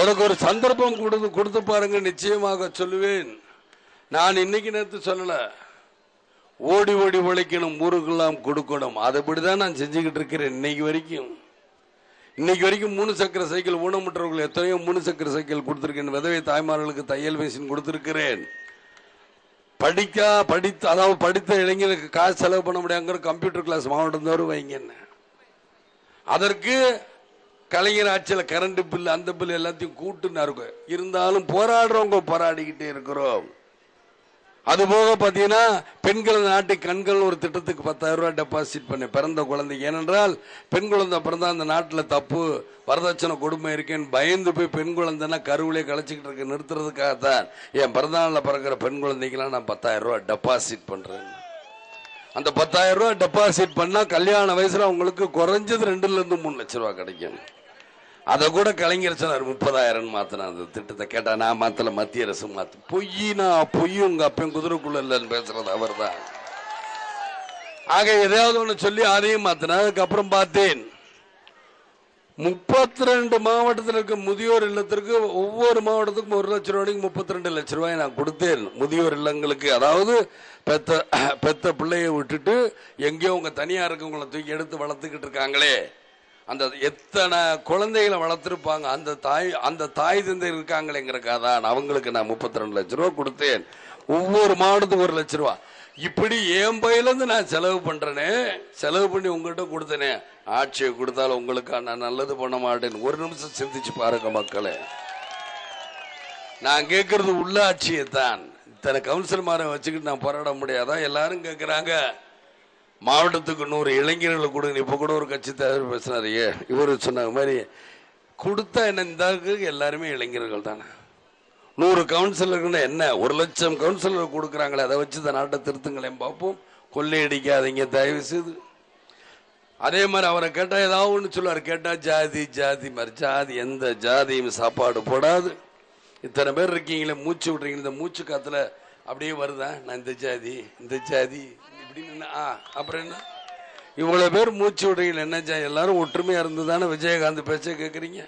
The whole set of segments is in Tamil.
எனக்கு ஒரு சந்தர்ப்பம் கொடுத்து பாருங்க, நிச்சயமாக சொல்லுவேன். நான் இன்னைக்கு நேற்று சொல்லல, ஓடி ஓடி உழைக்கணும், ஊருக்கெல்லாம் கொடுக்கணும். அதுபடிதான் நான் செஞ்சுக்கிட்டு இருக்கிறேன் இன்னைக்கு வரைக்கும். 3 சக்கர சைக்கிள் ஊனமுற்றவர்கள் எத்தனையோ 3 சக்கர சைக்கிள் கொடுத்திருக்கேன். விதவை தாய்மார்களுக்கு தையல் மிஷின் கொடுத்திருக்கிறேன். அதாவது படித்த இளைஞர்களுக்கு காசு செலவு பண்ண முடியாங்கிற கம்ப்யூட்டர் கிளாஸ் மாவட்டம் தோறும் வைங்க. அதற்கு கலைஞர் ஆட்சியில் கரண்ட் பில் அந்த பில் எல்லாத்தையும் கூட்டுன்னு இருக்கும். இருந்தாலும் போராடுறவங்க போராடிக்கிட்டே இருக்கிறோம். அதுபோக பார்த்தீங்கன்னா பெண்கள் நாட்டு கண்கள் ஒரு திட்டத்துக்கு 10,000 ரூபாய் டெபாசிட் பண்ண பிறந்த குழந்தைக்கு. ஏனென்றால் பெண் குழந்தை பிறந்தா அந்த நாட்டில் தப்பு, வரதட்சணை கொடுமை இருக்கேன்னு பயந்து போய் பெண் குழந்தைன்னா கருவிலே கழிச்சிக்கிட்டு இருக்க நிறுத்துறதுக்காகத்தான் என் பிறந்தநாளில் பிறக்கிற பெண் குழந்தைக்கெல்லாம் நான் 10,000 ரூபாய் டெபாசிட் பண்றேன். அந்த 10,000 ரூபாய் டெபாசிட் பண்ணா கல்யாண வயசுல அவங்களுக்கு குறைஞ்சது 2-3 லட்சம் ரூபாய் கிடைக்கும். அதை கூட கலைஞர் சொன்னார் 30,000 மாத்தினா. அந்த திட்டத்தை கேட்டா நான் மாத்தல, மத்திய அரசு மாத்து. பொய் உங்க அப்பன் குதிரைக்குள்ள இல்லைன்னு பேசுறது அவர் தான். ஆக எதையாவது ஒண்ணு சொல்லி அதையும் மாத்தினா. அதுக்கப்புறம் பார்த்தேன் 32 மாவட்டத்தில் இருக்க முதியோர் இல்லத்திற்கு ஒவ்வொரு மாவட்டத்துக்கும் 1 லட்சம் ரூபாய்க்கு 32 லட்சம் ரூபாய் நான் கொடுத்தேன் முதியோர் இல்லங்களுக்கு. அதாவது பெத்த பிள்ளையை விட்டுட்டு எங்கேயோ உங்க தனியா இருக்கவங்களை தூக்கி எடுத்து வளர்த்துக்கிட்டு இருக்காங்களே, அந்த எத்தனை குழந்தைகளை வளர்த்திருப்பாங்க, அந்த தாய் தந்தை இருக்காங்களேங்கிறக்காக தான் அவங்களுக்கு நான் 32 லட்சம் ரூபாய் கொடுத்தேன். ஒவ்வொரு மாவட்டத்துக்கு 1 லட்சம் ரூபாய். இப்படி என் பையிலிருந்து நான் செலவு பண்றேனே, செலவு பண்ணி உங்ககிட்ட கொடுத்தனே, ஆட்சியை கொடுத்தாலும் உங்களுக்கு நான் நல்லது பண்ண மாட்டேன். ஒரு நிமிஷம் சிந்திச்சு பாருங்க மக்களே. நான் கேட்கறது உள்ளாட்சியை தான். இத்தனை கவுன்சிலர்மாரை வச்சுக்கிட்டு நான் போராட முடியாதா? எல்லாரும் கேட்கிறாங்க மாவட்டத்துக்கு 100 இளைஞர்களை கொடுங்க. இப்ப கூட ஒரு கட்சி தலைவர் பேசினாரு, இவரு சொன்ன மாதிரி கொடுத்தா என்ன, இந்த எல்லாருமே இளைஞர்கள் தானே. 100 கவுன்சிலர்கள் என்ன, 1 லட்சம் கவுன்சிலர் கொடுக்குறாங்களே, அதை வச்சு இந்த நாட்டை திருத்துங்களேன் பார்ப்போம். கொள்ளையடிக்காதீங்க தயவு செய்து. அதே மாதிரி அவரை கேட்டா ஏதாவது ஒன்று சொல்லுவார். கேட்டா ஜாதி மாதிரி, ஜாதி எந்த ஜாதியும் சாப்பாடு போடாது. இத்தனை பேர் இருக்கீங்களே, மூச்சு விடுறீங்க, இந்த மூச்சு காத்துல அப்படியே வருதா, நான் இந்த ஜாதி இப்படின்னு. அப்புறம் என்ன, இவ்வளவு பேர் மூச்சு விடுறீங்க என்ன ஜாதி? எல்லாரும் ஒற்றுமையா இருந்துதானே விஜயகாந்த் பேச்ச கேட்குறீங்க.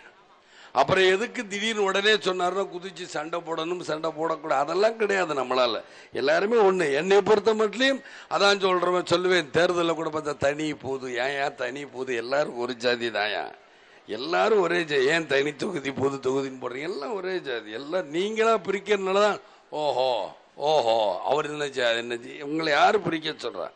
அப்புறம் எதுக்கு திடீர்னு உடனே சொன்னார்னா குதிச்சு சண்டை போடணும், சண்டை போடக்கூடாது, அதெல்லாம் கிடையாது. நம்மளால எல்லாருமே ஒண்ணு. என்னை பொறுத்த மட்டும் அதான் சொல்லுவேன். தேர்தலில் கூட பார்த்தா தனி போது, ஏன் தனி போது, எல்லாரும் ஒரு ஜாதி தாயா, எல்லாரும் ஒரே ஜாதி, ஏன் தனி தொகுதி பொது தொகுதின்னு போடுறீங்க, எல்லாம் ஒரே ஜாதி. எல்லாம் நீங்களா பிரிக்கிறதுனாலதான் ஓஹோ அவர் என்ன ஜாதி, உங்களை யாரு பிரிக்க சொல்றா?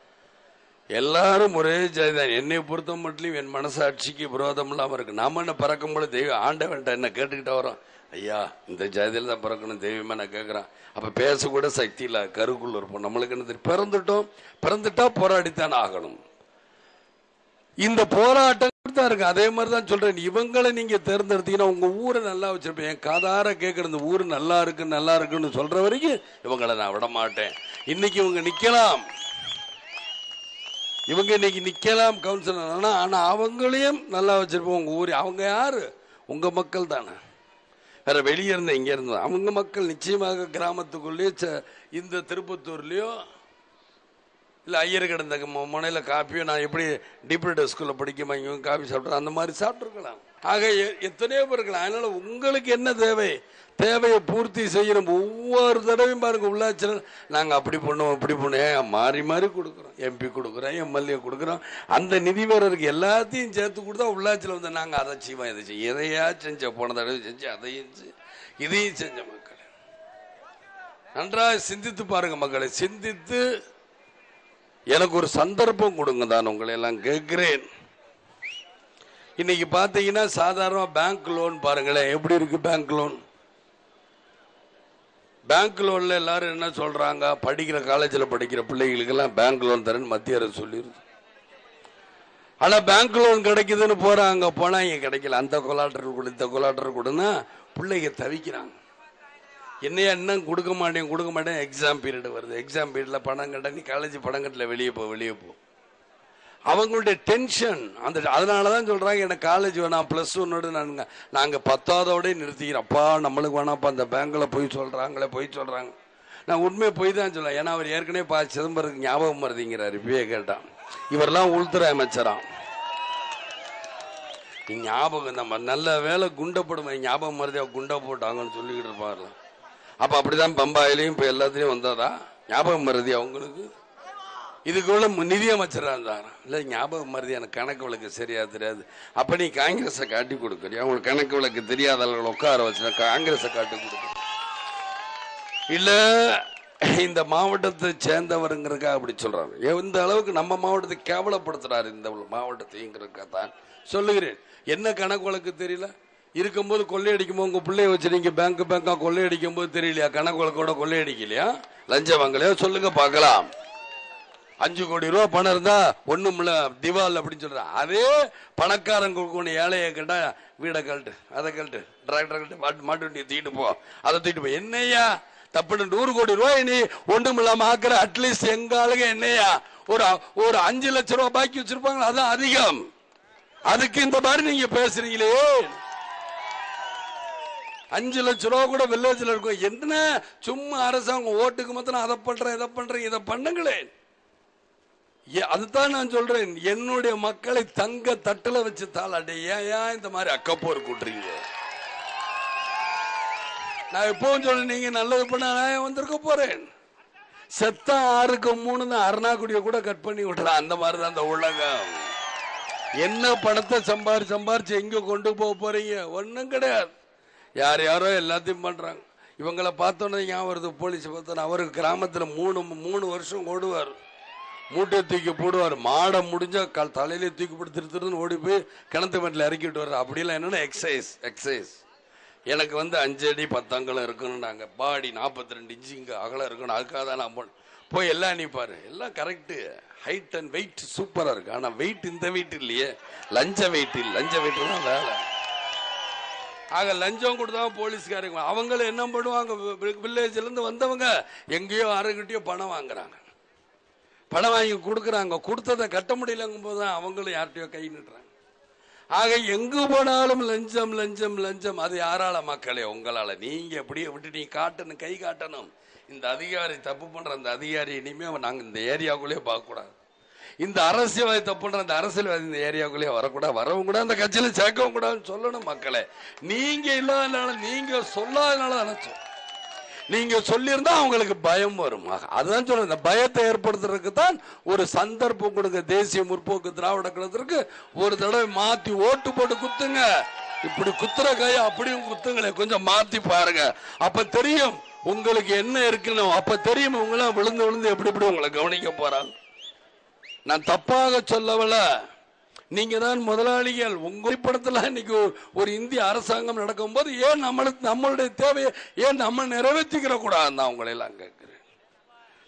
எல்லாரும் ஒரே ஜாதி தான். என்னை பொறுத்த மட்டும் என் மனசாட்சிக்கு விரோதம் இல்லாம இருக்கு. நாம என்ன பறக்கும் போல தெய்வம் ஆண்டவன்ட்ட என்ன கேட்டுக்கிட்ட வரோம், ஐயா இந்த ஜாதியில தான் பிறக்கணும் தெய்வமா நான் கேட்கிறேன். அப்ப பேசக்கூட சக்தி இல்ல, கருக்குள்ள இருப்போம். நம்மளுக்கு என்ன தெரியும், பிறந்துட்டா போராடித்தான் ஆகணும். இந்த போராட்டம் தான் இருக்கு. அதே மாதிரிதான் சொல்றேன், இவங்களை நீங்க தேர்ந்தெடுத்தீங்கன்னா உங்க ஊரை நல்லா வச்சிருப்பேன். என் காதார கேட்கிற இந்த ஊரு நல்லா இருக்குன்னு சொல்ற வரைக்கும் இவங்களை நான் விட மாட்டேன். இன்னைக்கு இவங்க நிக்கலாம் கவுன்சிலர், ஆனா அவங்களையும் நல்லா வச்சிருப்போம். உங்க ஊர் அவங்க யாரு, உங்க மக்கள் தானே, வேற வெளியே இருந்த இங்க இருந்த அவங்க மக்கள். நிச்சயமாக கிராமத்துக்குள்ளேயோ இந்த திருப்பத்தூர்லயோ இல்ல ஐயர் கிடந்த முனையில காப்பியோ, நான் எப்படி டிப்ரெட் ஸ்கூல்ல படிக்க இவங்க காப்பி சாப்பிட்றோம் அந்த மாதிரி சாப்பிட்டுருக்கலாம். ஆக எத்தனையோ பேர் இருக்கலாம். அதனால உங்களுக்கு என்ன தேவையை பூர்த்தி செய்யணும். ஒவ்வொரு தடவையும் பாருங்க, உள்ளாட்சியில் நாங்க அப்படி பண்ணுவோம் மாறி மாறி கொடுக்குறோம். எம்பி கொடுக்குறோம், எம்எல்ஏ கொடுக்குறோம். அந்த நிதி வேறருக்கு எல்லாத்தையும் சேர்த்து கொடுத்தா உள்ளாட்சியில் வந்து நாங்க அதை செய்வோம் இதை செய்வோம், எதையா செஞ்ச போன தடவை செஞ்சு அதையும் இதையும் செஞ்ச மக்கள் நன்றாக சிந்தித்து பாருங்க. மக்களை சிந்தித்து எனக்கு ஒரு சந்தர்ப்பம் கொடுங்க தான் உங்களை எல்லாம் கேட்கிறேன். இன்னைக்கு பாத்தீங்கன்னா சாதாரண பேங்க் லோன் பாருங்களேன் எப்படி இருக்கு. பேங்க் லோன்ல எல்லாரும் என்ன சொல்றாங்க, படிக்கிற காலேஜில் படிக்கிற பிள்ளைகளுக்கு எல்லாம் பேங்க் லோன் தரேன்னு மத்திய அரசு சொல்லிடுது. ஆனா பேங்க் லோன் கிடைக்குதுன்னு போறாங்க, போனா இங்க கிடைக்கல. அந்த கொலாட்டர் கொடு, இந்த கொலாட்டர் கொடுன்னா பிள்ளைங்க தவிக்கிறாங்க. என்னையா இன்னும் கொடுக்க மாட்டேன். எக்ஸாம் பீரியட் வருது, எக்ஸாம் பீரியட்ல பணம் கட்ட, நீ காலேஜ் பணம் கட்டல, வெளியே போ. அவங்களுடைய டென்ஷன் அதனாலதான் சொல்றாங்க எனக்கு காலேஜ் வேணாம், +1 நாங்க 10ஆவதோட நிறுத்திக்கிறோம். அப்பா நம்மளுக்கு வேணாப்பா, அந்த பேங்க்ல போய் சொல்றாங்க. நான் உண்மையை போய் தான் சொல்ல. ஏன்னா அவர் ஏற்கனவே சிதம்பரத்துக்கு ஞாபகம் வருதுங்கிறாரு. இப்பயே கேட்டான், இவரெல்லாம் உள்துறை அமைச்சராம். நீ ஞாபகம் நம்ம நல்ல வேலை குண்டப்படுமே ஞாபகம் மருதியா குண்டா போட்டாங்கன்னு சொல்லிக்கிட்டு இருப்பாரு. அப்ப அப்படிதான் பம்பாயிலையும் இப்ப எல்லாத்துலயும் வந்தாதா ஞாபகம் மருதி அவங்களுக்கு? இதுக்குள்ள நிதியமைச்சரா இருந்தாரா? இல்ல ஞாபகம் மருதி எனக்கு கணக்கு விளக்கு சரியா தெரியாது. அப்ப நீ காங்கிரஸை காட்டி கொடுக்கறியா? அவங்களுக்கு கணக்கு விளக்கு தெரியாதவர்கள் உட்கார வச்சு காங்கிரஸை காட்டி கொடுக்க இல்ல இந்த மாவட்டத்தை சேர்ந்தவருங்கிறதுக்காக அப்படி சொல்றாரு. எந்த அளவுக்கு நம்ம மாவட்டத்தை கேவலப்படுத்துறாரு இந்த மாவட்டத்தைங்கிறதுக்காக தான் சொல்லுகிறேன். என்ன கணக்கு வழக்கு தெரியல இருக்கும்போது கொள்ளையடிக்கும் போது உங்க பிள்ளைய வச்சு நீங்க பேங்கா கொள்ளையடிக்கும் போது தெரியலையா? கணக்கு வழக்கோட கொள்ளையடிக்கலையா? லஞ்சம் வாங்கலையா? சொல்லுங்க பார்க்கலாம். 5 கோடி ரூபாய் பணம் இருந்தா ஒண்ணும் இல்ல திவால் அப்படின்னு சொல்ற அதே பணக்காரங்க ஒண்ணு ஏழைய கேட்டா வீடை கழட்டு அதை கழட்டு டிராக்டர் கழட்டு மாட்டு வண்டியை தூக்கிட்டு போ அதை தூக்கிட்டு போ. என்னையா தப்புன்னு 100 கோடி ரூபாய் நீ ஒண்ணும் இல்லாம ஆக்குற? அட்லீஸ்ட் எங்க ஆளுங்க என்னையா ஒரு 5 லட்சம் ரூபாய் பாக்கி வச்சிருப்பாங்க, அதான் அதிகம். அதுக்கு இந்த மாதிரி நீங்க பேசுறீங்களே. 5 லட்சம் ரூபாய் கூட வில்லேஜ்ல இருக்கும். என்ன சும்மா அரசாங்கம் ஓட்டுக்கு மாத்திரம் அதை பண்றேன் இதை பண்றேன் இதை பண்ணுங்களேன். அதுதான் நான் சொல்றேன். என்னுடைய மக்களை தங்க தட்டுல வச்சு தாளாட்டே ஏன் இந்த மாதிரி அக்கப்போர் கூட்டுறீங்க? நான் எப்பவும் சொல்றேன், நீங்க நல்லது பண்ண நான் வந்திருக்க போறேன். செத்தா 6க்கு 3 அருணாக்குடிய கூட கட் பண்ணி விட்டுறேன். அந்த மாதிரிதான் அந்த உலகம். என்ன பணத்தை சம்பாரிச்சு எங்க கொண்டு போக போறீங்க? ஒன்னும் கிடையாது. யாரோ எல்லாத்தையும் பண்றாங்க. இவங்களை பார்த்தோன்னே ஞாபகம் வருது. போலீஸ் பார்த்தோன்னா அவருக்கு கிராமத்துல 3 வருஷம் ஓடுவார், மூட்டை தூக்கி போடுவார். மாடை முடிஞ்சா தலையிலே தூக்கி போட்டு திருத்துன்னு ஓடி போய் கிணத்து மட்டில் இறக்கிட்டு வர்ற. அப்படிலாம் என்னன்னா எக்ஸசைஸ். எனக்கு 5 அடி 10 அங்கலம் இருக்கணும்னாங்க. பாடி 42 இன்ச்சு இங்க அகலம் இருக்கணும். அதுக்காக தான் நான் போய் எல்லாம் நிப்பாரு. எல்லாம் கரெக்டு. ஹைட் அண்ட் வெயிட் சூப்பரா இருக்கு. ஆனா வெயிட் இந்த வெயிட் இல்லையே, லஞ்ச வெயிட் தான் வேலை. ஆக லஞ்சம் கொடுத்தா போலீஸ்காரங்க அவங்களும் என்ன பண்ணுவாங்க? வில்லேஜ்ல இருந்து வந்தவங்க எங்கேயோ யாருக்கிட்டயோ பணம் வாங்குறாங்க, பணம் வாங்கி கொடுக்குறாங்க. கொடுத்ததை கட்ட முடியலங்கும் போதுதான் அவங்களும் யார்கிட்டயோ கை நிட்டுறாங்க. ஆக எங்கு போனாலும் லஞ்சம் லஞ்சம் லஞ்சம். அது யாரால? மக்களே உங்களால. நீங்க எப்படியே விட்டு நீ காட்டணும், கை காட்டணும். இந்த அதிகாரி தப்பு பண்ற அந்த அதிகாரி இனிமே நாங்க இந்த ஏரியாவுக்குள்ளேயே பார்க்க கூடாது. இந்த அரசியல்வாதி தப்பு பண்ற அந்த அரசியல்வாதி இந்த ஏரியாவுக்குள்ளேயே வரக்கூடாது, வரவும் கூட அந்த கட்சியில சேர்க்கவும் கூடாதுன்னு சொல்லணும் மக்களே. நீங்க இல்லாதனால, நீங்க சொல்லாதனால நினைச்சோம். நீங்க சொல்லியிருந்தா அவங்களுக்கு பயம் வரும். அதுதான் சொல்ல, இந்த பயத்தை ஏற்படுத்துறதுக்கு தான் ஒரு சந்தர்ப்பம் கொடுங்க. தேசிய முற்போக்கு திராவிட கழகத்திற்கு ஒரு தடவை மாத்தி ஓட்டு போட்டு குத்துங்க. இப்படி குத்துற கைய அப்படியும் குத்துங்களே, கொஞ்சம் மாத்தி பாருங்க. அப்ப தெரியும் உங்களுக்கு என்ன இருக்குன்னு. அப்ப தெரியும் உங்களை விழுந்து எப்படி உங்களை கவனிக்க போறாங்க. நான் தப்பாக சொல்லவல, நீங்க தான் முதலாளிகள். உங்க படத்துல இன்னைக்கு ஒரு இந்திய அரசாங்கம் நடக்கும் போது ஏன் நம்மளுடைய தேவையை ஏன் நம்ம நிறைவேற்றிக்கிற கூடாது? உங்களை எல்லாம் கேட்கிறேன்.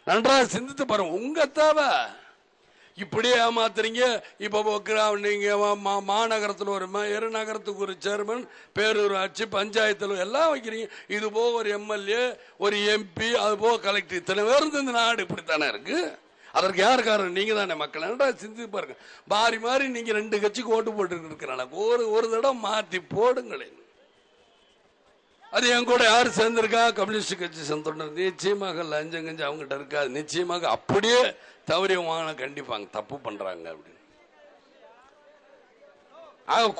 நன்றாக சிந்தித்து பாருங்க. உங்க தேவை இப்படியே ஏமாத்துறீங்க. இப்ப நீங்க மாநகரத்தில் ஒரு மேயர், நகரத்துக்கு ஒரு சேர்மன், பேரூராட்சி, பஞ்சாயத்துல எல்லாம் வைக்கிறீங்க. இது போக ஒரு எம்எல்ஏ, ஒரு எம்பி, அது போக கலெக்டர், இத்தனை பேர் இந்த நாடு இப்படித்தானே இருக்கு. அதற்கு யார் காரணம்? நீங்க தானே மக்கள். நல்லா சிந்தித்து பாருங்க. மாறி நீங்க 2 கட்சிக்கு ஓட்டு போட்டு இருக்கிறாங்க. ஒரு தடவை மாத்தி போடுங்களேன். அது என் கூட யாரு சேர்ந்திருக்கா? கம்யூனிஸ்ட் கட்சி சேர்ந்து நிச்சயமாக லஞ்சம் கஞ்சி அவங்ககிட்ட இருக்காது. நிச்சயமாக அப்படியே தவறி வாங்க கண்டிப்பாங்க, தப்பு பண்றாங்க அப்படின்னு.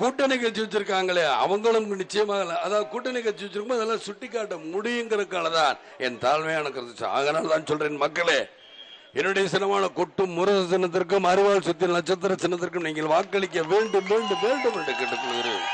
கூட்டணி கட்சி வச்சிருக்காங்களே அவங்களும் நிச்சயமாக, அதாவது கூட்டணி கட்சி வச்சிருக்கும் அதெல்லாம் சுட்டி காட்ட முடியுங்கிறதுக்கானதான் என் தாழ்மையான கருத்து. அதனால தான் சொல்றேன் மக்களே, என்னுடைய சினமான கொட்டும் முரசு சின்னத்திற்கும், அறுவாள் சுத்தின் நட்சத்திர சின்னத்திற்கும் நீங்கள் வாக்களிக்க வேண்டும் என்று கேட்டுக்கொள்கிறேன்.